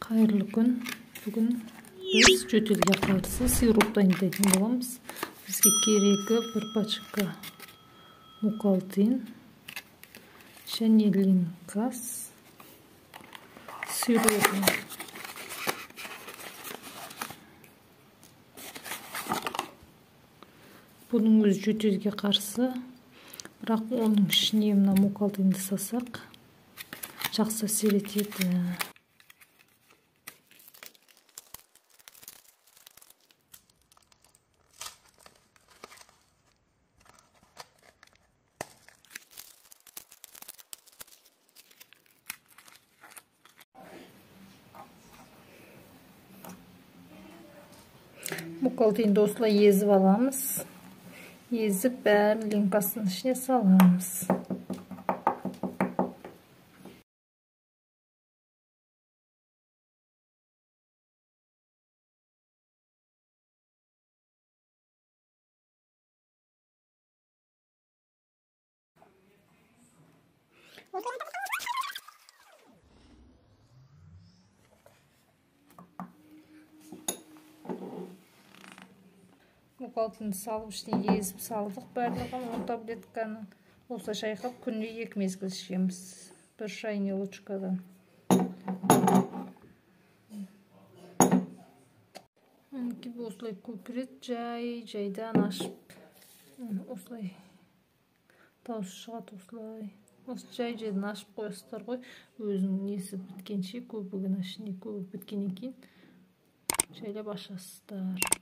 Hayırlı gün. Bugün biz jötülge karşı sirup dayındayken bolamız. Bizge keregi bir paçka mukaldin, şanyelin kas, sirup. Bunun öz jötülge karşı, bırak onun şnyemna mukaldinді sasak, жақсы әсер етеді. Mukaldinді осылай езіп аламыз. Езіп бәрін линкасының ішіне саламыз. Mukaldинді салып ішіне езіп салдық барлығын 10 таблетканы. Осы шайқап күнде 2 мезгіл ішеміз. Bir шайне лучкадан. Gibi осылай көпірет жайдан ашып. Осылай дауыс шығады осылай. Осы жайдан ашып қойсыздар ғой. Өзінің несі біткенше көбігін ішіне көбік біткеннен кейін жайлап ашасыздар.